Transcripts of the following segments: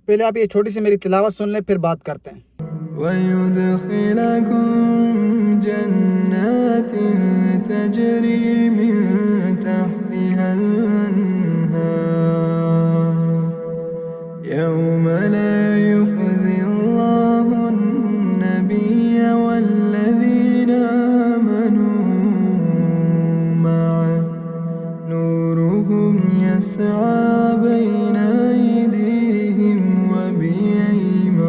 पहले आप ये छोटी सी मेरी तिलावत सुन लें, फिर बात करते हैं। वयुदखिलकुम जन्नातिन तजरी मिन तहतिहल अन्हार यौम ला युखज़िल्लाहुन नबिय्य वल्लज़ीना आमनू मअह नूरुहुम यस्आ बैन अयदीहिम व बिअयमानिहिम।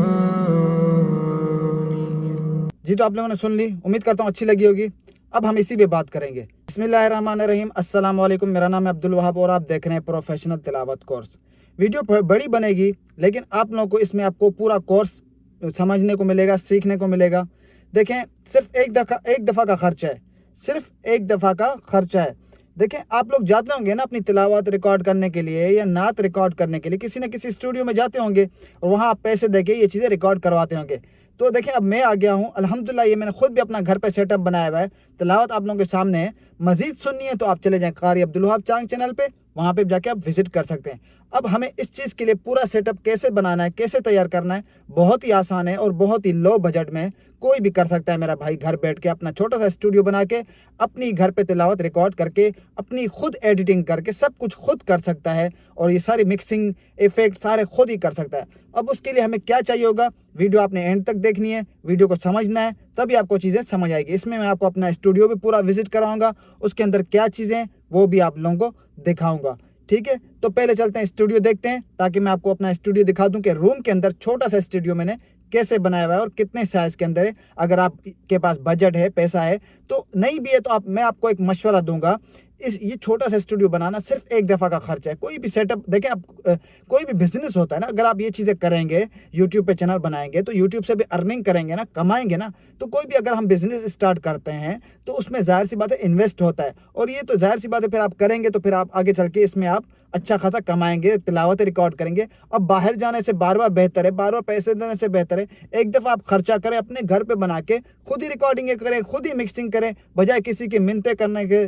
जी, तो आप लोगों ने सुन ली, उम्मीद करता हूँ अच्छी लगी होगी। अब हम इसी पे बात करेंगे। बिस्मिल्लाहिर्रहमानिर्रहीम, अस्सलाम वालेकुम। मेरा नाम है अब्दुल वहाब और आप देख रहे हैं प्रोफेशनल तिलावत कोर्स। वीडियो बड़ी बनेगी, लेकिन आप लोगों को इसमें आपको पूरा कोर्स समझने को मिलेगा, सीखने को मिलेगा। देखें, सिर्फ एक दफ़ा का खर्चा है, सिर्फ एक दफ़ा का खर्चा है। देखें, आप लोग जाते होंगे ना अपनी तिलावत रिकॉर्ड करने के लिए या नात रिकॉर्ड करने के लिए किसी न किसी स्टूडियो में जाते होंगे और वहाँ आप पैसे देके ये चीज़ें रिकॉर्ड करवाते होंगे। तो देखें, अब मैं आ गया हूँ अल्हम्दुलिल्लाह, ये मैंने खुद भी अपना घर पे सेटअप बनाया हुआ है। तिलावत आप लोगों के सामने है। मज़ीद सुननी है तो आप चले जाएँ कारी अब्दुल वहाब चांग चैनल पे, वहाँ पे जाके आप विजिट कर सकते हैं। अब हमें इस चीज़ के लिए पूरा सेटअप कैसे बनाना है, कैसे तैयार करना है, बहुत ही आसान है और बहुत ही लो बजट में कोई भी कर सकता है मेरा भाई। घर बैठ के अपना छोटा सा स्टूडियो बना के अपनी घर पे तिलावत रिकॉर्ड करके अपनी खुद एडिटिंग करके सब कुछ खुद कर सकता है और ये सारी मिक्सिंग इफेक्ट सारे खुद ही कर सकता है। अब उसके लिए हमें क्या चाहिए होगा, वीडियो आपने एंड तक देखनी है, वीडियो को समझना है, तभी आपको चीज़ें समझ आएगी। इसमें मैं आपको अपना स्टूडियो भी पूरा विजिट कराऊंगा, उसके अंदर क्या चीज़ें वो भी आप लोगों को दिखाऊंगा। ठीक है, तो पहले चलते हैं स्टूडियो देखते हैं, ताकि मैं आपको अपना स्टूडियो दिखा दूं कि रूम के अंदर छोटा सा स्टूडियो मैंने कैसे बनाया हुआ है और कितने साइज़ के अंदर है। अगर आपके पास बजट है, पैसा है, तो नहीं भी है तो मैं आपको एक मशवरा दूंगा। ये छोटा सा स्टूडियो बनाना सिर्फ एक दफ़ा का खर्चा है। कोई भी सेटअप देखें, आप कोई भी बिजनेस होता है ना, अगर आप ये चीज़ें करेंगे, यूट्यूब पे चैनल बनाएंगे तो यूट्यूब से भी अर्निंग करेंगे ना, कमाएंगे ना। तो कोई भी अगर हम बिजनेस स्टार्ट करते हैं तो उसमें ज़ाहिर सी बात है इन्वेस्ट होता है, और ये तो ज़ाहिर सी बात है फिर आप करेंगे तो फिर आप आगे चल के इसमें आप अच्छा खासा कमाएंगे, तिलावत रिकॉर्ड करेंगे। अब बाहर जाने से बार बार बेहतर है, बार बार पैसे देने से बेहतर है एक दफ़ा आप खर्चा करें, अपने घर पे बना के खुद ही रिकॉर्डिंग करें, खुद ही मिक्सिंग करें, बजाय किसी की मिन्नतें करने के,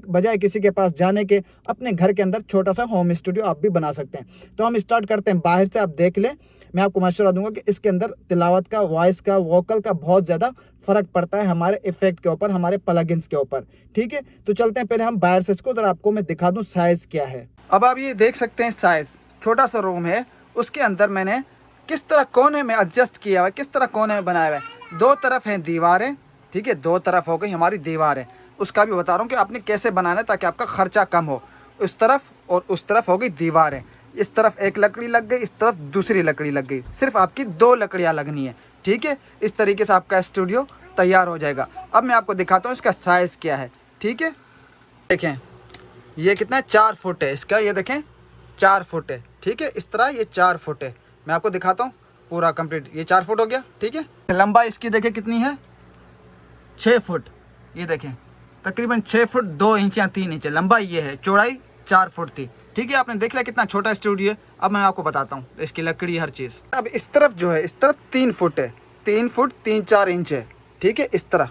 बजाय किसी के पास जाने के। अपने घर के अंदर छोटा सा होम स्टूडियो आप भी बना सकते हैं। तो हम स्टार्ट करते हैं बाहर से। आप देख लें, मैं आपको मशवरा दूंगा कि इसके अंदर तिलावत का, वॉइस का, वोकल का बहुत ज़्यादा फ़र्क पड़ता है हमारे इफेक्ट के ऊपर, हमारे प्लगइन्स के ऊपर। ठीक है, तो चलते हैं पहले हम बाहर से इसको, ज़रा आपको मैं दिखा दूँ साइज़ क्या है। अब आप ये देख सकते हैं साइज़, छोटा सा रूम है, उसके अंदर मैंने किस तरह कोने में एडजस्ट किया हुआ है, किस तरह कोने में बनाया हुआ है। दो तरफ हैं दीवारें, ठीक है, दो तरफ हो गई हमारी दीवारें। उसका भी बता रहा हूँ कि आपने कैसे बनाना है ताकि आपका ख़र्चा कम हो। उस तरफ और उस तरफ हो गई दीवारें, इस तरफ एक लकड़ी लग गई, इस तरफ दूसरी लकड़ी लग गई, सिर्फ आपकी दो लकड़ियाँ लगनी है। ठीक है, इस तरीके से आपका स्टूडियो तैयार हो जाएगा। अब मैं आपको दिखाता हूँ इसका साइज़ क्या है। ठीक है, देखें ये कितना है, 4 फुट है इसका, ये देखें 4 फुट है। ठीक है, इस तरह ये 4 फुट है। मैं आपको दिखाता हूँ पूरा कंप्लीट, ये 4 फुट हो गया। ठीक है, लंबाई इसकी देखें कितनी है, 6 फुट। ये देखें तकरीबन 6 फुट 2 इंच या 3 इंच लंबाई ये है, चौड़ाई 4 फुट थी। ठीक है, आपने देख लिया कितना छोटा स्टूडियो है। अब मैं आपको बताता हूँ इसकी लकड़ी हर चीज़। अब इस तरफ जो है, इस तरफ 3 फुट है, 3 फुट 3-4 इंच है। ठीक है, इस तरह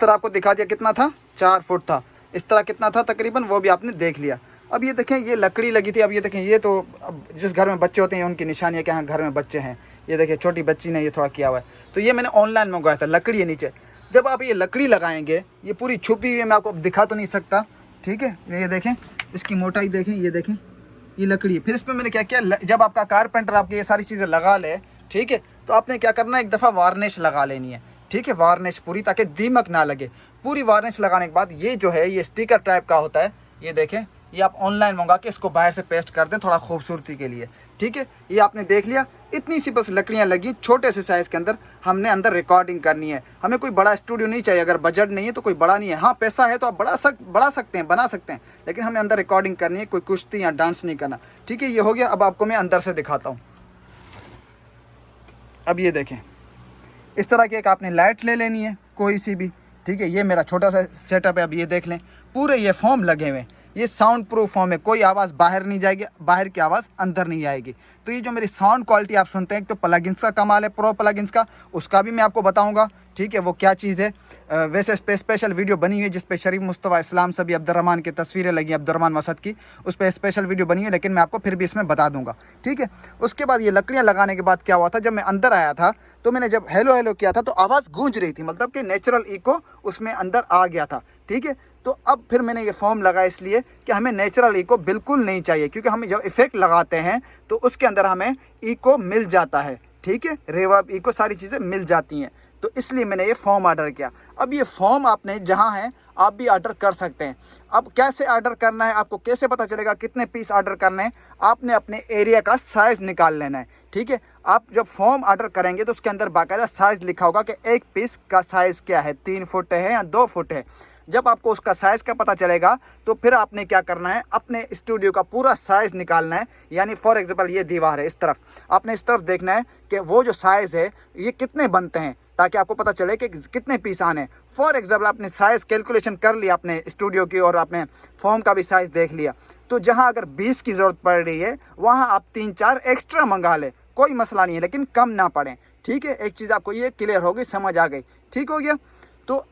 आपको दिखा दिया कितना था, 4 फुट था। इस तरह कितना था तकरीबन, वो भी आपने देख लिया। अब ये देखें ये लकड़ी लगी थी। अब ये देखें, ये तो अब जिस घर में बच्चे होते हैं उनकी निशानी है कि हाँ घर में बच्चे हैं। ये देखिए छोटी बच्ची ने ये थोड़ा किया हुआ है, तो ये मैंने ऑनलाइन मंगवाया था, लकड़ी है नीचे। जब आप ये लकड़ी लगाएंगे, ये पूरी छुपी हुई है, मैं आपको अब दिखा तो नहीं सकता। ठीक है, ये देखें इसकी मोटाई देखें, ये देखें ये लकड़ी है। फिर इसमें मैंने क्या किया, जब आपका कारपेंटर आपकी ये सारी चीज़ें लगा ले, ठीक है, तो आपने क्या करना है, एक दफ़ा वार्निश लगा लेनी है। ठीक है, वार्निश पूरी, ताकि दीमक ना लगे। पूरी वार्निश लगाने के बाद ये जो है, ये स्टिकर टाइप का होता है, ये देखें, ये आप ऑनलाइन मंगा के इसको बाहर से पेस्ट कर दें थोड़ा खूबसूरती के लिए। ठीक है, ये आपने देख लिया, इतनी सी बस लकड़ियाँ लगी छोटे से साइज़ के अंदर। हमने अंदर रिकॉर्डिंग करनी है। हमें कोई बड़ा स्टूडियो नहीं चाहिए, अगर बजट नहीं है तो कोई बड़ा नहीं है। हाँ पैसा है तो आप बढ़ा सकते हैं, बना सकते हैं, लेकिन हमें अंदर रिकॉर्डिंग करनी है, कोई कुश्ती या डांस नहीं करना। ठीक है, ये हो गया। अब आपको मैं अंदर से दिखाता हूँ। अब ये देखें, इस तरह की एक आपने लाइट ले लेनी है कोई सी भी। ठीक है, ये मेरा छोटा सा सेटअप है। अब ये देख लें, पूरे ये फॉर्म लगे हुए हैं। ये साउंड प्रूफ फॉर्म है, कोई आवाज़ बाहर नहीं जाएगी, बाहर की आवाज़ अंदर नहीं आएगी। तो ये जो मेरी साउंड क्वालिटी आप सुनते हैं, तो प्लगइन्स का कमाल है, प्रो प्लगइन्स का, उसका भी मैं आपको बताऊंगा, ठीक है, वो क्या चीज़ है। वैसे स्पेशल वीडियो बनी हुई है जिस पे शरीफ मुस्तफ़ा इस्लाम सभी अब्दुर्रहमान की तस्वीरें लगी, अब्दुर्रहमान मसद की, उस पर स्पेशल वीडियो बनी है, लेकिन मैं आपको फिर भी इसमें बता दूंगा, ठीक है। उसके बाद ये लकड़ियाँ लगाने के बाद क्या हुआ था, जब मैं अंदर आया था तो मैंने जब हेलो हेलो किया था तो आवाज़ गूंज रही थी, मतलब कि नेचुरल इको उसमें अंदर आ गया था, ठीक है। तो अब फिर मैंने ये फॉर्म लगाया इसलिए कि हमें नेचुरल इको बिल्कुल नहीं चाहिए, क्योंकि हम जब इफेक्ट लगाते हैं तो उसके अंदर हमें इको मिल जाता है, ठीक है, रिवर्ब इको सारी चीज़ें मिल जाती हैं। तो इसलिए मैंने ये फॉर्म ऑर्डर किया। अब ये फॉर्म आपने जहाँ है आप भी ऑर्डर कर सकते हैं। अब कैसे ऑर्डर करना है, आपको कैसे पता चलेगा कितने पीस ऑर्डर करने हैं, आपने अपने एरिया का साइज़ निकाल लेना है, ठीक है। आप जब फॉर्म ऑर्डर करेंगे तो उसके अंदर बाकायदा साइज़ लिखा होगा कि एक पीस का साइज़ क्या है, 3 फुट है या 2 फुट है। जब आपको उसका साइज़ का पता चलेगा तो फिर आपने क्या करना है, अपने स्टूडियो का पूरा साइज़ निकालना है। यानी फॉर एग्जांपल ये दीवार है, इस तरफ आपने इस तरफ देखना है कि वो जो साइज़ है ये कितने बनते हैं, ताकि आपको पता चले कि कितने पीस आने हैं। फॉर एग्जांपल आपने साइज़ कैलकुलेशन कर लिया अपने स्टूडियो की और आपने फॉर्म का भी साइज़ देख लिया, तो जहाँ अगर 20 की ज़रूरत पड़ रही है वहाँ आप 3-4 एक्स्ट्रा मंगा लें, कोई मसला नहीं है, लेकिन कम ना पड़े, ठीक है। एक चीज़ आपको ये क्लियर हो गई, समझ आ गई, ठीक हो गया। तो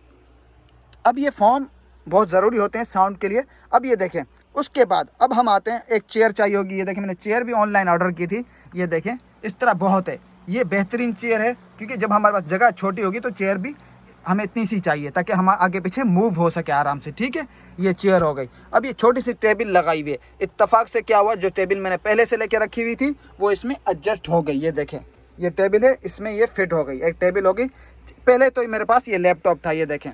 अब ये फॉर्म बहुत ज़रूरी होते हैं साउंड के लिए। अब ये देखें, उसके बाद अब हम आते हैं, एक चेयर चाहिए होगी। ये देखें, मैंने चेयर भी ऑनलाइन ऑर्डर की थी, ये देखें इस तरह बहुत है, ये बेहतरीन चेयर है, क्योंकि जब हमारे पास जगह छोटी होगी तो चेयर भी हमें इतनी सी चाहिए ताकि हम आगे पीछे मूव हो सके आराम से, ठीक है। ये चेयर हो गई। अब ये छोटी सी टेबल लगाई हुई है, इत्तफाक से क्या हुआ, जो टेबल मैंने पहले से लेके रखी हुई थी वो इसमें एडजस्ट हो गई। ये देखें, ये टेबल है, इसमें ये फिट हो गई, एक टेबल हो गई। पहले तो मेरे पास ये लैपटॉप था, ये देखें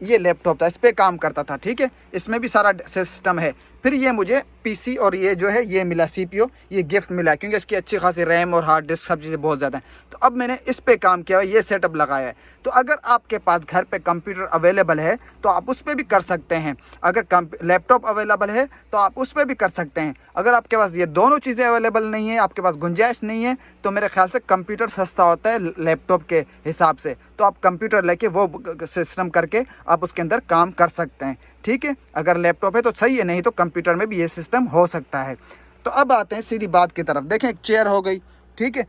ये लैपटॉप था, इस पर काम करता था, ठीक है, इसमें भी सारा सिस्टम है। फिर ये मुझे पीसी और ये जो है ये मिला, सीपीयू, ये गिफ्ट मिला, क्योंकि इसकी अच्छी खासी रैम और हार्ड डिस्क सब चीज़ें बहुत ज़्यादा हैं। तो अब मैंने इस पे काम किया, ये सेटअप लगाया है। तो अगर आपके पास घर पे कंप्यूटर अवेलेबल है तो आप उस पर भी कर सकते हैं, अगर लैपटॉप अवेलेबल है तो आप उस पर भी कर सकते हैं। अगर आपके पास ये दोनों चीज़ें अवेलेबल नहीं है, आपके पास गुंजाइश नहीं है, तो मेरे ख्याल से कंप्यूटर सस्ता होता है लैपटॉप के हिसाब से, तो आप कंप्यूटर लेके वो सिस्टम करके आप उसके अंदर काम कर सकते हैं, ठीक है। अगर लैपटॉप है तो सही है, नहीं तो कंप्यूटर में भी ये सिस्टम हो सकता है। तो अब आते हैं सीधी बात की तरफ। देखें, एक चेयर हो गई, ठीक है,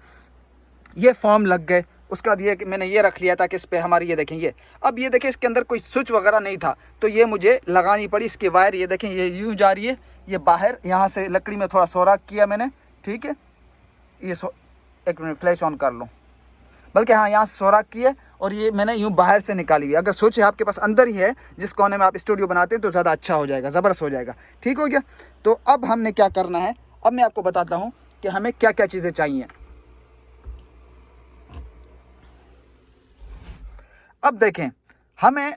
ये फॉर्म लग गए। उसके बाद ये मैंने ये रख लिया था कि इस पर हमारी, ये देखें, ये अब ये देखें इसके अंदर कोई स्विच वगैरह नहीं था, तो ये मुझे लगानी पड़ी। इसकी वायर ये देखें, ये यूँ जा रही है, ये बाहर यहाँ से लकड़ी में थोड़ा सोराख किया मैंने, ठीक है। ये एक मिनट फ्लैश ऑन कर लूँ, बल्कि हाँ यहाँ से सोराख की है और ये मैंने यूँ बाहर से निकाली हुई है। अगर स्विच आपके पास अंदर ही है, जिस कोने में आप स्टूडियो बनाते हैं, तो ज़्यादा अच्छा हो जाएगा, ज़बरदस्त हो जाएगा, ठीक हो गया। तो अब हमने क्या करना है, अब मैं आपको बताता हूँ कि हमें क्या क्या चीज़ें चाहिए। अब देखें, हमें,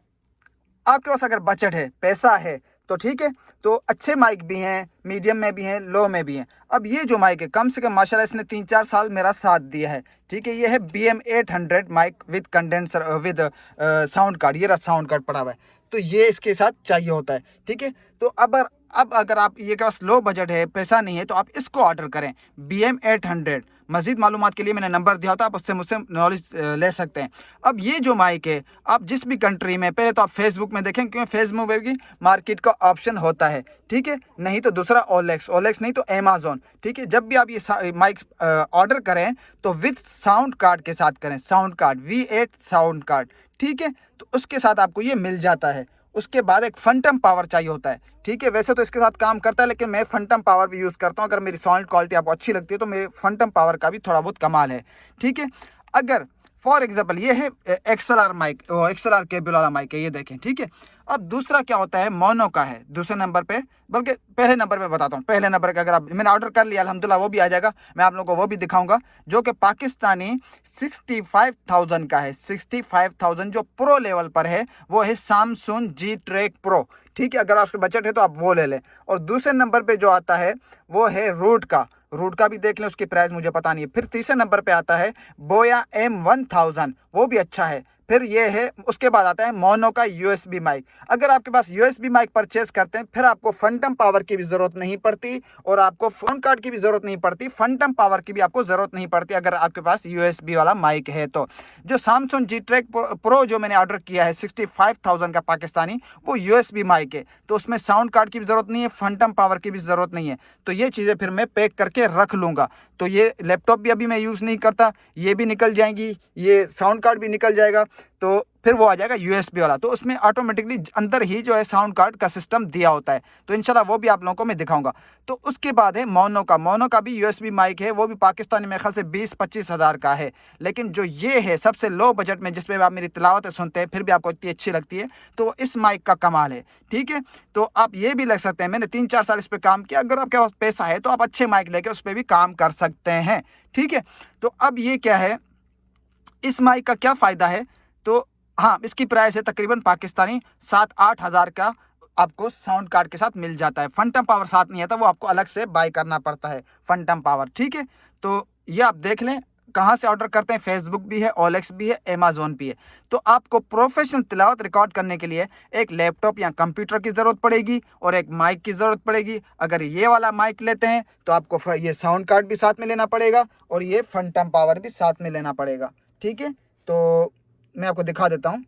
आपके पास अगर बजट है, पैसा है, तो ठीक है, तो अच्छे माइक भी हैं, मीडियम में भी हैं, लो में भी हैं। अब ये जो माइक है, कम से कम माशाल्लाह इसने 3-4 साल मेरा साथ दिया है, ठीक है। ये है BM800 mic with condenser with sound card, ये रहा साउंड कार्ड पड़ा हुआ है, तो ये इसके साथ चाहिए होता है, ठीक है। तो अब अगर आप ये का लो बजट है, पैसा नहीं है, तो आप इसको ऑर्डर करें, BM800। मज़ीद मालूमात के लिए मैंने नंबर दिया होता, आप उससे मुझसे नॉलेज ले सकते हैं। अब ये जो माइक है, आप जिस भी कंट्री में, पहले तो आप फेसबुक में देखें, क्योंकि फेसबुक में भी मार्केट का ऑप्शन होता है, ठीक है। नहीं तो दूसरा OLX नहीं तो अमेज़ॉन, ठीक है। जब भी आप ये माइक ऑर्डर करें तो विद साउंड कार्ड के साथ करें, sound card V8 sound card, ठीक है। तो उसके साथ आपको ये मिल जाता है। उसके बाद एक फंटम पावर चाहिए होता है, ठीक है। वैसे तो इसके साथ काम करता है, लेकिन मैं फंटम पावर भी यूज़ करता हूँ। अगर मेरी साउंड क्वालिटी आपको अच्छी लगती है तो मेरे फंटम पावर का भी थोड़ा बहुत कमाल है, ठीक है। अगर फॉर एग्जांपल ये है XLR माइक, XLR केबल वाला माइक है, ये देखें, ठीक है। अब दूसरा क्या होता है, मोनो का है दूसरे नंबर पे, बल्कि पहले नंबर पे बताता हूँ। पहले नंबर का अगर आप, मैंने ऑर्डर कर लिया अल्हम्दुलिल्लाह, वो भी आ जाएगा, मैं आप लोगों को वो भी दिखाऊंगा, जो कि पाकिस्तानी 65,000 का है। 65,000 जो प्रो लेवल पर है वो है Samsung G Track Pro, ठीक है। अगर आपके बजट है तो आप वो ले लें। और दूसरे नंबर पे जो आता है वो है रूट का भी देख लें, उसकी प्राइस मुझे पता नहीं है। फिर तीसरे नंबर पे आता है बोया M1000, वो भी अच्छा है। फिर ये है, उसके बाद आता है मोनो का यूएसबी माइक। अगर आपके पास यूएसबी माइक परचेस करते हैं फिर आपको फंटम पावर की भी ज़रूरत नहीं पड़ती और आपको फ़ोन कार्ड की भी ज़रूरत नहीं पड़ती, फंटम पावर की भी आपको ज़रूरत नहीं पड़ती अगर आपके पास यूएसबी वाला माइक है तो। जो सैमसंग जी ट्रैक प्रो जो मैंने ऑर्डर किया है 65,000 का पाकिस्तानी, वो यूएसबी माइक है, तो उसमें साउंड कार्ड की भी ज़रूरत नहीं है, फंटम पावर की भी ज़रूरत नहीं है। तो ये चीज़ें फिर मैं पैक करके रख लूँगा। तो ये लैपटॉप भी अभी मैं यूज़ नहीं करता, ये भी निकल जाएंगी, ये साउंड कार्ड भी निकल जाएगा, तो फिर वो आ जाएगा यूएसबी वाला। तो उसमें ऑटोमेटिकली अंदर ही जो है साउंड कार्ड का सिस्टम दिया होता है, तो इंशाल्लाह वो भी आप लोगों को मैं दिखाऊंगा। तो उसके बाद है मोनो का भी यूएसबी माइक है, वो भी पाकिस्तानी मेरे ख्याल से 20-25 हज़ार का है। लेकिन जो ये है सबसे लो बजट में, जिसमें आप मेरी तिलावतें सुनते हैं फिर भी आपको इतनी अच्छी लगती है, तो इस माइक का कमाल है। ठीक है, तो आप ये भी लग सकते हैं, मैंने 3-4 साल इस पर काम किया, अगर आपके पास पैसा है तो आप अच्छे माइक लेके उस पर भी काम कर सकते हैं। ठीक है, तो अब ये क्या है, इस माइक का क्या फ़ायदा है, तो हाँ, इसकी प्राइस है तकरीबन पाकिस्तानी 7-8 हज़ार का, आपको साउंड कार्ड के साथ मिल जाता है। फंटम पावर साथ नहीं आता, वो आपको अलग से बाय करना पड़ता है फंटम पावर। ठीक है, तो ये आप देख लें कहाँ से ऑर्डर करते हैं, फेसबुक भी है, OLX भी है, अमेज़ॉन भी है। तो आपको प्रोफेशनल तिलावत रिकॉर्ड करने के लिए एक लैपटॉप या कंप्यूटर की ज़रूरत पड़ेगी और एक माइक की ज़रूरत पड़ेगी। अगर ये वाला माइक लेते हैं तो आपको ये साउंड कार्ड भी साथ में लेना पड़ेगा और ये फंटम पावर भी साथ में लेना पड़ेगा। ठीक है, तो मैं आपको दिखा देता हूँ,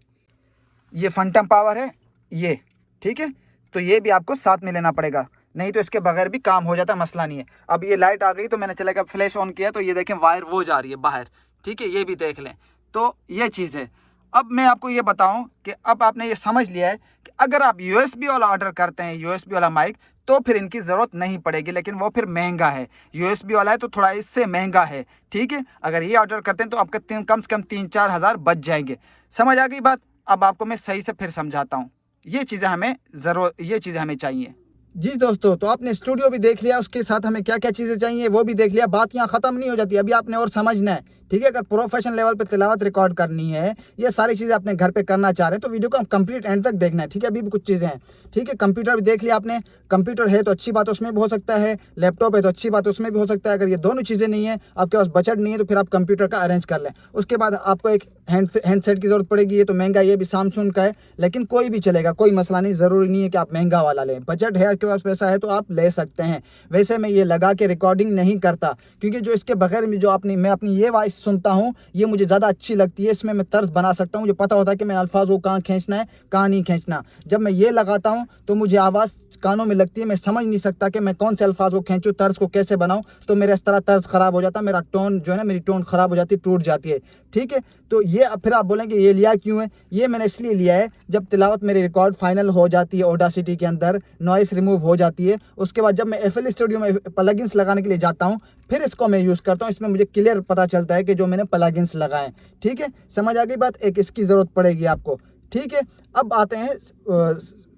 ये फंटम पावर है ये। ठीक है, तो ये भी आपको साथ में लेना पड़ेगा, नहीं तो इसके बगैर भी काम हो जाता, मसला नहीं है। अब ये लाइट आ गई तो मैंने चला के फ्लैश ऑन किया तो ये देखें वायर वो जा रही है बाहर। ठीक है, ये भी देख लें, तो ये चीज़ है। अब मैं आपको ये बताऊं कि अब आपने ये समझ लिया है कि अगर आप यूएसबी वाला ऑर्डर करते हैं, यूएसबी वाला माइक, तो फिर इनकी ज़रूरत नहीं पड़ेगी, लेकिन वो फिर महंगा है। यूएसबी वाला है तो थोड़ा इससे महंगा है। ठीक है, अगर ये ऑर्डर करते हैं तो आपका कम से कम 3-4 हज़ार बच जाएंगे। समझ आ गई बात? अब आपको मैं सही से फिर समझाता हूँ, ये चीज़ें हमें चाहिए। जी दोस्तों, तो आपने स्टूडियो भी देख लिया, उसके साथ हमें क्या क्या चीज़ें चाहिए वो भी देख लिया। बात यहाँ ख़त्म नहीं हो जाती, अभी आपने और समझना है। ठीक है, अगर प्रोफेशनल लेवल पे तिलावत रिकॉर्ड करनी है, ये सारी चीज़ें अपने घर पे करना चाह रहे हैं, तो वीडियो को हम कंप्लीट एंड तक देखना है। ठीक है, अभी भी कुछ चीज़ें हैं। ठीक है, कंप्यूटर भी देख लिया आपने, कंप्यूटर है तो अच्छी बात उसमें भी हो सकता है, लैपटॉप है तो अच्छी बात उसमें भी हो सकता है। अगर ये दोनों चीज़ें नहीं है, आपके पास बजट नहीं है, तो फिर आप कंप्यूटर का अरेंज कर लें। उसके बाद आपको एक हैंडसेट की ज़रूरत पड़ेगी, ये तो महंगा, ये भी सैमसंग का है, लेकिन कोई भी चलेगा, कोई मसला नहीं, ज़रूरी नहीं है कि आप महंगा वाला लें। बजट है, आपके पास पैसा है तो आप ले सकते हैं। वैसे मैं ये लगा के रिकॉर्डिंग नहीं करता, क्योंकि जो इसके बगैर में जो मैं अपनी ये वॉइस सुनता हूँ, ये मुझे ज़्यादा अच्छी लगती है। इसमें मैं तर्ज बना सकता हूँ, मुझे पता होता है कि मैं अल्फाज को कहाँ खींचना है, कहाँ नहीं खींचना। जब मैं ये लगाता हूँ तो मुझे आवाज़ कानों में लगती है, मैं समझ नहीं सकता कि मैं कौन से अल्फाज को खींचूँ, तर्ज को कैसे बनाऊँ, तो मेरा इस तरह तर्ज ख़राब हो जाता है, मेरा टोन जो है ना, मेरी टोन ख़राब हो जाती है, टूट जाती है। ठीक है, तो ये फिर आप बोलेंगे ये लिया क्यों है, ये मैंने इसलिए लिया है, जब तिलावत मेरी रिकॉर्ड फाइनल हो जाती है ऑडासिटी के अंदर, नॉइस रिमूव हो जाती है, उसके बाद जब मैं FL स्टूडियो में प्लगइन्स लगाने के लिए जाता हूँ, फिर इसको मैं यूज़ करता हूँ। इसमें मुझे क्लियर पता चलता है कि जो मैंने प्लगइन्स लगाए। ठीक है, समझ आ गई बात? एक इसकी ज़रूरत पड़ेगी आपको। ठीक है, अब आते हैं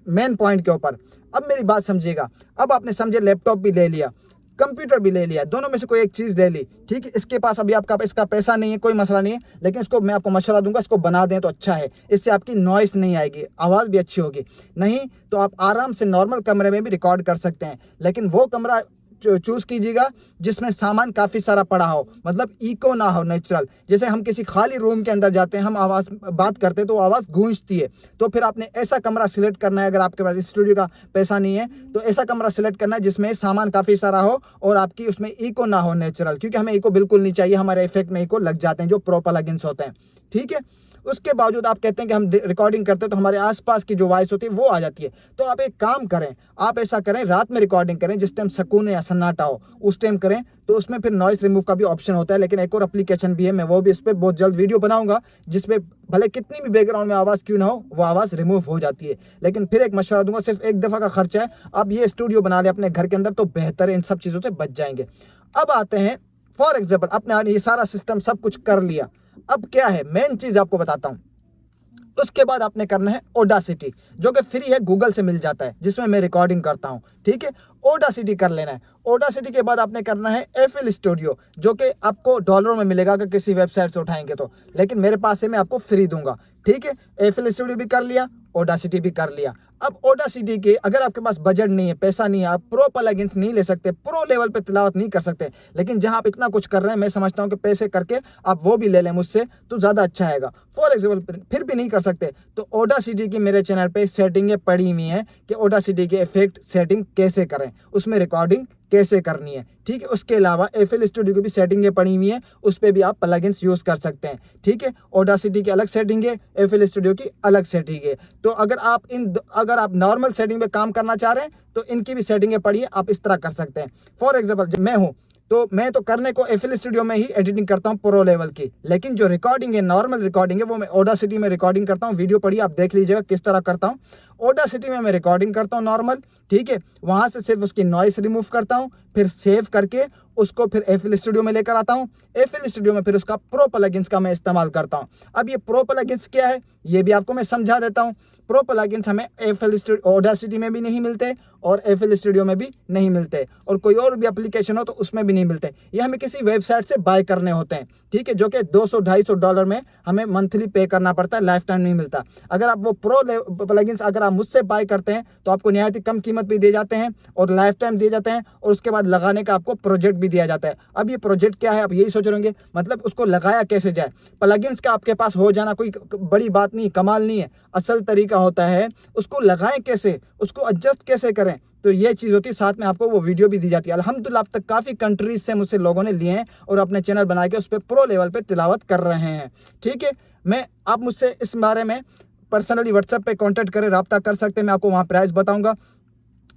मेन पॉइंट के ऊपर। अब मेरी बात समझिएगा, अब आपने समझे लैपटॉप भी ले लिया, कंप्यूटर भी ले लिया, दोनों में से कोई एक चीज़ ले ली। ठीक है, इसके पास अभी आपका इसका पैसा नहीं है, कोई मसला नहीं है, लेकिन इसको मैं आपको मशवरा दूंगा, इसको बना दें तो अच्छा है। इससे आपकी नॉइस नहीं आएगी, आवाज़ भी अच्छी होगी। नहीं तो आप आराम से नॉर्मल कमरे में भी रिकॉर्ड कर सकते हैं, लेकिन वो कमरा चूज़ कीजिएगा जिसमें सामान काफ़ी सारा पड़ा हो, मतलब इको ना हो, नेचुरल। जैसे हम किसी खाली रूम के अंदर जाते हैं, हम आवाज़ बात करते हैं तो आवाज़ गूंजती है, तो फिर आपने ऐसा कमरा सिलेक्ट करना है। अगर आपके पास स्टूडियो का पैसा नहीं है तो ऐसा कमरा सिलेक्ट करना है जिसमें सामान काफ़ी सारा हो और आपकी उसमें इको ना हो, नेचुरल, क्योंकि हमें इको बिल्कुल नहीं चाहिए, हमारे इफेक्ट में इको लग जाते हैं जो प्रो प्लगइन्स होते हैं। ठीक है, उसके बावजूद आप कहते हैं कि हम रिकॉर्डिंग करते हैं तो हमारे आसपास की जो वॉइस होती है वो आ जाती है। तो आप एक काम करें, आप ऐसा करें, रात में रिकॉर्डिंग करें जिस टाइम सुकून या सन्नाटा हो, उस टाइम करें, तो उसमें फिर नॉइस रिमूव का भी ऑप्शन होता है। लेकिन एक और एप्लीकेशन भी है, मैं वो भी इस पर बहुत जल्द वीडियो बनाऊंगा, जिसमें भले कितनी भी बैकग्राउंड में आवाज़ क्यों ना हो, वो आवाज़ रिमूव हो जाती है। लेकिन फिर एक मशवरा दूंगा, सिर्फ एक दफ़ा का खर्चा है, आप ये स्टूडियो बना लें अपने घर के अंदर तो बेहतर है, इन सब चीज़ों से बच जाएंगे। अब आते हैं, फॉर एग्जाम्पल आपने ये सारा सिस्टम सब कुछ कर लिया, अब क्या है मेन चीज़ आपको बताता हूँ। उसके बाद आपने करना है ऑडासिटी, जो कि फ्री है, गूगल से मिल जाता है, जिसमें मैं रिकॉर्डिंग करता हूँ। ठीक है, ऑडासिटी कर लेना है। ऑडासिटी के बाद आपने करना है FL स्टूडियो, जो कि आपको डॉलरों में मिलेगा अगर किसी वेबसाइट से उठाएंगे तो, लेकिन मेरे पास से मैं आपको फ्री दूंगा। ठीक है, FL स्टूडियो भी कर लिया, ऑडासिटी भी कर लिया। अब ऑडासिटी के अगर आपके पास बजट नहीं है, पैसा नहीं है, आप प्रो प्लगइन्स नहीं ले सकते, प्रो लेवल पे तिलावत नहीं कर सकते, लेकिन जहां आप इतना कुछ कर रहे हैं, मैं समझता हूं कि पैसे करके आप वो भी ले लें मुझसे तो ज़्यादा अच्छा आएगा। फॉर एग्जाम्पल फिर भी नहीं कर सकते तो ऑडासिटी की मेरे चैनल पे सेटिंगें पड़ी हुई हैं कि ऑडासिटी के इफेक्ट सेटिंग कैसे करें, उसमें रिकॉर्डिंग कैसे करनी है, ठीक है। उसके अलावा FL स्टूडियो की भी सेटिंगें पड़ी हुई हैं, उस पर भी आप प्लगइन्स यूज़ कर सकते हैं, ठीक है। ऑडासिटी की अलग सेटिंग है, FL स्टूडियो की अलग सेटिंग है। तो अगर आप नॉर्मल सेटिंग पे काम करना चाह रहे हैं तो इनकी भी सेटिंगें पड़ी है, आप इस तरह कर सकते हैं। फॉर एग्जाम्पल जब मैं तो करने को FL स्टूडियो में ही एडिटिंग करता हूँ प्रो लेवल की, लेकिन जो रिकॉर्डिंग है, नॉर्मल रिकॉर्डिंग है, वो मैं ऑडासिटी में रिकॉर्डिंग करता हूँ। वीडियो पढ़िए, आप देख लीजिएगा किस तरह करता हूँ। ऑडासिटी में मैं रिकॉर्डिंग करता हूँ नॉर्मल, ठीक है। वहाँ से सिर्फ उसकी नॉइस रिमूव करता हूँ, फिर सेव करके उसको फिर FL स्टूडियो में लेकर आता हूँ। FL स्टूडियो में फिर उसका प्रो प्लगइन्स का मैं इस्तेमाल करता हूँ। अब ये प्रो प्लगइन्स क्या है ये भी आपको मैं समझा देता हूँ। प्रो प्लगइन्स हमें FL स्टूडियो ऑडासिटी में भी नहीं मिलते और FL स्टूडियो में भी नहीं मिलते, और कोई और भी एप्लीकेशन हो तो उसमें भी नहीं मिलते। ये हमें किसी वेबसाइट से बाय करने होते हैं, ठीक है, जो कि $200-250 में हमें मंथली पे करना पड़ता है, लाइफ टाइम नहीं मिलता। अगर आप वो प्रो प्लगइन्स अगर आप मुझसे बाय करते हैं तो आपको निहायत ही कम कीमत भी दिए जाते हैं और लाइफ टाइम दिए जाते हैं, और उसके बाद लगाने का आपको प्रोजेक्ट भी दिया जाता है। अब ये प्रोजेक्ट क्या है, आप यही सोच रहे होंगे, मतलब उसको लगाया कैसे जाए। प्लगइन्स का आपके पास हो जाना कोई बड़ी बात नहीं, कमाल नहीं है। असल तरीका होता है उसको लगाएं कैसे, उसको एडजस्ट कैसे करें, तो ये चीज़ होती है। साथ में आपको वो वीडियो भी दी जाती है। अल्हम्दुलिल्लाह अब तक काफ़ी कंट्रीज से मुझसे लोगों ने लिए हैं और अपने चैनल बना के उस पर प्रो लेवल पे तिलावत कर रहे हैं, ठीक है। आप मुझसे इस बारे में पर्सनली व्हाट्सएप पे कांटेक्ट करें, रब्ता कर सकते हैं, मैं आपको वहाँ प्राइस बताऊँगा।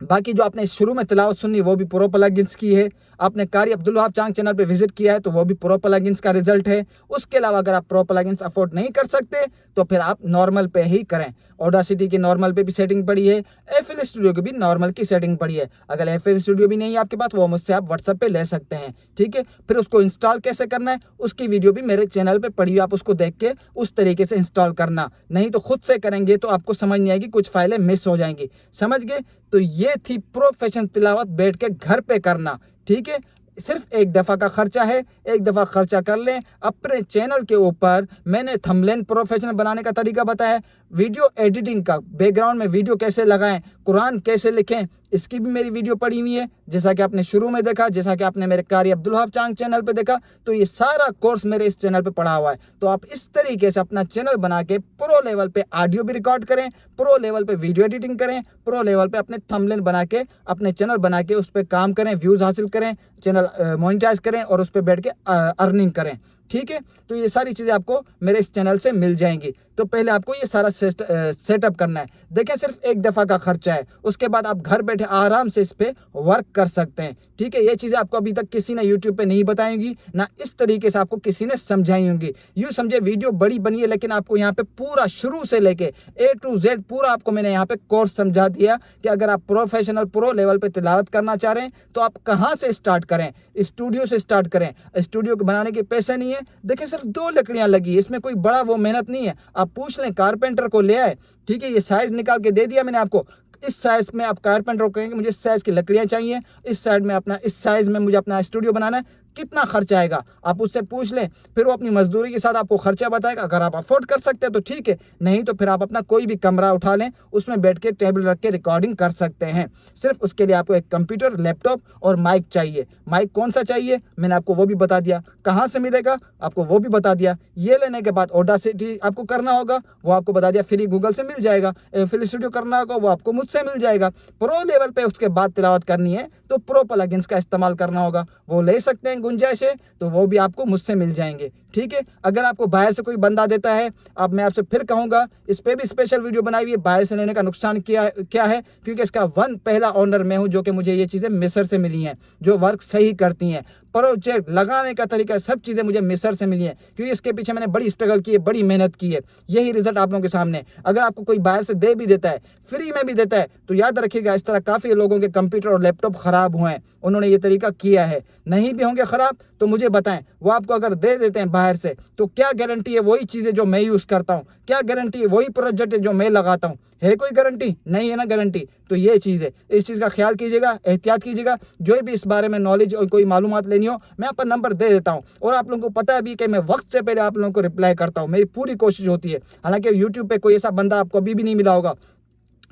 बाकी जो आपने शुरू में तिलावत सुनी वो भी प्रो प्लगइन्स की है। आपने कारी अब्दुल वहाब चांग चैनल पे विजिट किया है तो वो भी प्रो प्लगइन्स का रिजल्ट है। उसके अलावा अगर आप प्रो प्लगइन्स अफोर्ड नहीं कर सकते तो फिर आप नॉर्मल पे ही करें। ऑडासिटी की नॉर्मल पे भी सेटिंग पड़ी है, FL स्टूडियो की भी नॉर्मल की सेटिंग पड़ी है। अगर FL स्टूडियो भी नहीं है आपके पास, वो मुझसे आप व्हाट्सएप पे ले सकते हैं, ठीक है। फिर उसको इंस्टॉल कैसे करना है उसकी वीडियो भी मेरे चैनल पे पड़ी है, आप उसको देख के उस तरीके से इंस्टॉल करना, नहीं तो खुद से करेंगे तो आपको समझ नहीं आएगी, कुछ फाइलें मिस हो जाएंगी, समझ गए। तो ये थी प्रोफेशनल तिलावत बैठ के घर पे करना, ठीक है। सिर्फ एक दफ़ा का खर्चा है, एक दफ़ा खर्चा कर लें। अपने चैनल के ऊपर मैंने थंबनेल प्रोफेशनल बनाने का तरीका बताया, वीडियो एडिटिंग का, बैकग्राउंड में वीडियो कैसे लगाएं, कुरान कैसे लिखें, इसकी भी मेरी वीडियो पड़ी हुई है, जैसा कि आपने शुरू में देखा, जैसा कि आपने मेरे कारी अब्दुल वहाब चांग चैनल पे देखा। तो ये सारा कोर्स मेरे इस चैनल पे पड़ा हुआ है। तो आप इस तरीके से अपना चैनल बना के प्रो लेवल पे ऑडियो भी रिकॉर्ड करें, प्रो लेवल पे वीडियो एडिटिंग करें, प्रो लेवल पे अपने थंबनेल बना के अपने चैनल बना के उस पर काम करें, व्यूज़ हासिल करें, चैनल मोनेटाइज करें और उस पर बैठ के अर्निंग करें, ठीक है। तो ये सारी चीज़ें आपको मेरे इस चैनल से मिल जाएंगी। तो पहले आपको ये सारा सेटअप करना है। देखें सिर्फ एक दफ़ा का खर्चा है, उसके बाद आप घर बैठे आराम से इस पर वर्क कर सकते हैं, ठीक है। ये चीज़ें आपको अभी तक किसी ने यूट्यूब पे नहीं बताएंगी, ना इस तरीके से आपको किसी ने समझाई होंगी। यूँ समझे वीडियो बड़ी बनी है, लेकिन आपको यहाँ पे पूरा शुरू से लेके A to Z पूरा आपको मैंने यहाँ पे कोर्स समझा दिया कि अगर आप प्रोफेशनल प्रो लेवल पे तिलावत करना चाह रहे हैं तो आप कहाँ से स्टार्ट करें। स्टूडियो से स्टार्ट करें, स्टूडियो को बनाने के पैसे नहीं है। देखिए सिर्फ 2 लकड़ियाँ लगी, इसमें कोई बड़ा वो मेहनत नहीं है। आप पूछ लें, कारपेंटर को ले आए, ठीक है, ये साइज़ निकाल के दे दिया मैंने आपको। इस साइज़ में आप कारपेंटर को कहेंगे मुझे इस साइज़ की लकड़ियाँ चाहिए, इस साइड में अपना इस साइज़ में मुझे अपना स्टूडियो बनाना है, कितना खर्चा आएगा आप उससे पूछ लें। फिर वो अपनी मजदूरी के साथ आपको खर्चा बताएगा। अगर आप अफोर्ड कर सकते हैं तो ठीक है, नहीं तो फिर आप अपना कोई भी कमरा उठा लें, उसमें बैठ के टेबल रख के रिकॉर्डिंग कर सकते हैं। सिर्फ उसके लिए आपको एक कंप्यूटर, लैपटॉप और माइक चाहिए। माइक कौन सा चाहिए मैंने आपको वो भी बता दिया, कहाँ से मिलेगा आपको वो भी बता दिया। ये लेने के बाद ऑडासिटी आपको करना होगा, वो आपको बता दिया, फ्री गूगल से मिल जाएगा। FL स्टूडियो करना होगा वो आपको मुझसे मिल जाएगा। प्रो लेवल पे उसके बाद तिलावत करनी है तो प्रो प्लगइन्स का इस्तेमाल करना होगा, वो ले सकते हैं, गुंजाइश है तो वो भी आपको मुझसे मिल जाएंगे, ठीक है। अगर आपको बाहर से कोई बंदा देता है, अब मैं आपसे फिर कहूँगा, इस पर भी स्पेशल वीडियो बनाई हुई है, बाहर से लेने का नुकसान क्या है, क्योंकि इसका पहला ऑनर मैं हूँ, जो कि मुझे ये चीज़ें मिस्र से मिली हैं, जो वर्क सही करती हैं। प्रोजेक्ट लगाने का तरीका सब चीज़ें मुझे मिस्र से मिली हैं, क्योंकि इसके पीछे मैंने बड़ी स्ट्रगल की है, बड़ी मेहनत की है। यही रिजल्ट आप लोगों के सामने। अगर आपको कोई बाहर से दे भी देता है, फ्री में भी देता है, तो याद रखिएगा इस तरह काफ़ी लोगों के कंप्यूटर और लैपटॉप ख़राब हुए हैं, उन्होंने ये तरीका किया है। नहीं भी होंगे ख़राब तो मुझे बताएं, वो आपको अगर दे देते हैं बाहर से तो क्या गारंटी है वही चीज़ें जो मैं यूज़ करता हूँ, क्या गारंटी है वही प्रोजेक्ट है जो मैं लगाता हूँ, है कोई गारंटी? नहीं है ना गारंटी। तो ये चीज़ है, इस चीज़ का ख्याल कीजिएगा, एहतियात कीजिएगा। जो भी इस बारे में नॉलेज और कोई मालूमात लेनी हो मैं आप पर नंबर दे देता हूँ, और आप लोगों को पता है भी कि मैं वक्त से पहले आप लोगों को रिप्लाई करता हूँ, मेरी पूरी कोशिश होती है। हालांकि यूट्यूब पे कोई ऐसा बंदा आपको अभी भी नहीं मिला होगा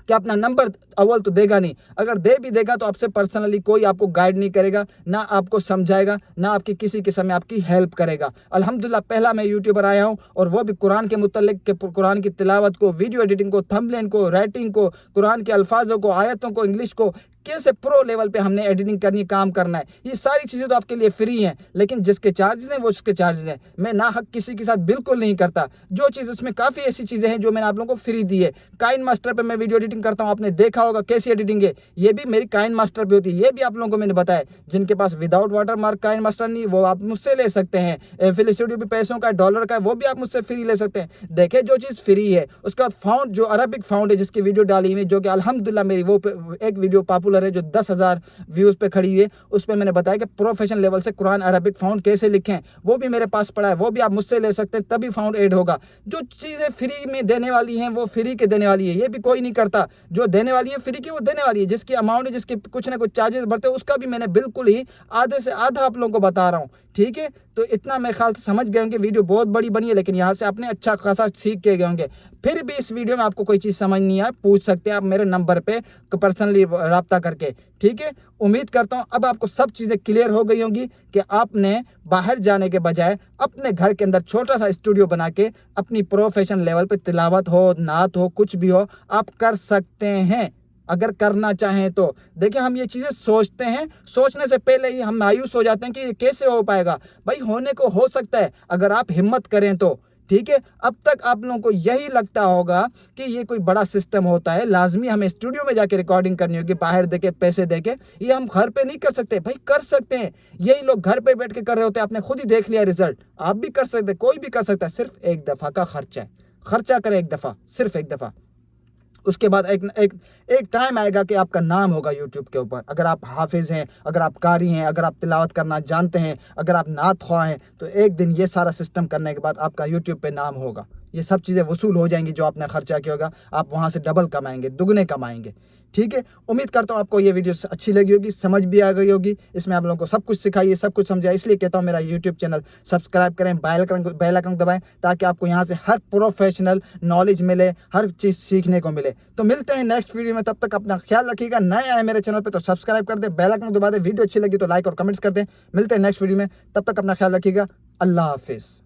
कि अपना नंबर अव्वल तो देगा नहीं, अगर दे भी देगा तो आपसे पर्सनली कोई आपको गाइड नहीं करेगा, ना आपको समझाएगा, ना आपकी किसी किस्म में आपकी हेल्प करेगा। अल्हम्दुलिल्लाह पहला मैं यूट्यूबर आया हूँ, और वो भी कुरान के मुतल्लिक के कुरान की तिलावत को, वीडियो एडिटिंग को, थंबनेल को, राइटिंग को, कुरान के अल्फाजों को, आयतों को, इंग्लिश को कैसे प्रो लेवल पे हमने एडिटिंग करनी, काम करना है, ये सारी चीज़ें तो आपके लिए फ्री हैं। लेकिन जिसके चार्जेस हैं वो उसके चार्जेस हैं। मैं ना हक किसी के साथ बिल्कुल नहीं करता। जो चीज़ उसमें काफ़ी ऐसी चीज़ें हैं जो मैंने आप लोगों को फ्री दी है। काइन मास्टर पे मैं वीडियो एडिटिंग करता हूँ, आपने देखा होगा कैसी एडिटिंग है, ये भी मेरी काइन मास्टर पे होती है। ये भी आप लोगों को मैंने बताया। जिनके पास without watermark KineMaster नहीं, वो आप मुझसे ले सकते हैं। एफिलिएट स्टूडियो भी पैसों का, डॉलर का है, वो भी आप मुझसे फ्री ले सकते हैं। देखे जो चीज़ फ्री है। उसके बाद फाउंड, जो अरबिक फाउंड है, जिसकी वीडियो डाली हुई, जो कि अल्हम्दुलिल्लाह मेरी वो एक वीडियो पॉपुलर है जो 10,000 व्यूज़ पे खड़ी हुई है, उस पर मैंने बताया कि प्रोफेशनल लेवल से कुरान अरबिक फाउंड कैसे लिखें, वो भी मेरे पास पड़ा है, वो भी आप मुझसे ले सकते हैं, तभी फाउंड ऐड होगा। जो चीज़ें फ्री में देने वाली हैं वो फ्री के देने वाली है, ये भी कोई नहीं करता। जो देने वाली है फ्री की, वो देने वाली है। जिसकी अमाउंट है, जिसके कुछ ना कुछ चार्जेस बढ़ते हैं, उसका भी मैंने बिल्कुल ही आधे से आधा आप लोगों को बता रहा हूँ। ठीक है, तो इतना मैं ख्याल से समझ गए होंगे। वीडियो बहुत बड़ी बनी है, लेकिन यहाँ से आपने अच्छा खासा सीख के गए होंगे। फिर भी इस वीडियो में आपको कोई चीज़ समझ नहीं आए, पूछ सकते हैं आप मेरे नंबर पे पर्सनली रब्ता करके। ठीक है, उम्मीद करता हूँ अब आपको सब चीज़ें क्लियर हो गई होंगी कि आपने बाहर जाने के बजाय अपने घर के अंदर छोटा सा स्टूडियो बना के अपनी प्रोफेशनल लेवल पे तिलावत हो, नात हो, कुछ भी हो, आप कर सकते हैं अगर करना चाहें तो। देखिए, हम ये चीज़ें सोचते हैं, सोचने से पहले ही हम मायूस हो जाते हैं कि ये कैसे हो पाएगा। भाई होने को हो सकता है अगर आप हिम्मत करें तो। ठीक है, अब तक आप लोगों को यही लगता होगा कि ये कोई बड़ा सिस्टम होता है, लाजमी हमें स्टूडियो में जाके रिकॉर्डिंग करनी होगी, बाहर देके पैसे देके, ये हम घर पे नहीं कर सकते। भाई कर सकते हैं, यही लोग घर पे बैठ के कर रहे होते हैं, आपने खुद ही देख लिया रिजल्ट। आप भी कर सकते हैं, कोई भी कर सकता है, सिर्फ एक दफ़ा का खर्चा है। खर्चा करें एक दफ़ा, सिर्फ एक दफ़ा। उसके बाद एक एक एक टाइम आएगा कि आपका नाम होगा यूट्यूब के ऊपर। अगर आप हाफिज़ हैं, अगर आप कारी हैं, अगर आप तिलावत करना जानते हैं, अगर आप नात ख्वाह हैं, तो एक दिन ये सारा सिस्टम करने के बाद आपका यूट्यूब पे नाम होगा। ये सब चीज़ें वसूल हो जाएंगी, जो आपने खर्चा किया होगा, आप वहाँ से डबल कमाएंगे, दुगने कमाएंगे। ठीक है, उम्मीद करता हूँ आपको ये वीडियो अच्छी लगी होगी, समझ भी आ गई होगी। इसमें आप लोगों को सब कुछ सिखाइए, सब कुछ समझाइए। इसलिए कहता हूँ मेरा यूट्यूब चैनल सब्सक्राइब करें, बेल आइकन दबाएं, ताकि आपको यहाँ से हर प्रोफेशनल नॉलेज मिले, हर चीज़ सीखने को मिले। तो मिलते हैं नेक्स्ट वीडियो में, तब तक अपना ख्याल रखिएगा। नए आए मेरे चैनल पर तो सब्सक्राइब कर दें, बेल आइकन दबा दें, वीडियो अच्छी लगी तो लाइक और कमेंट्स कर दें। मिलते हैं नेक्स्ट वीडियो में, तब तक अपना ख्याल रखिएगा। अल्लाह हाफिज़।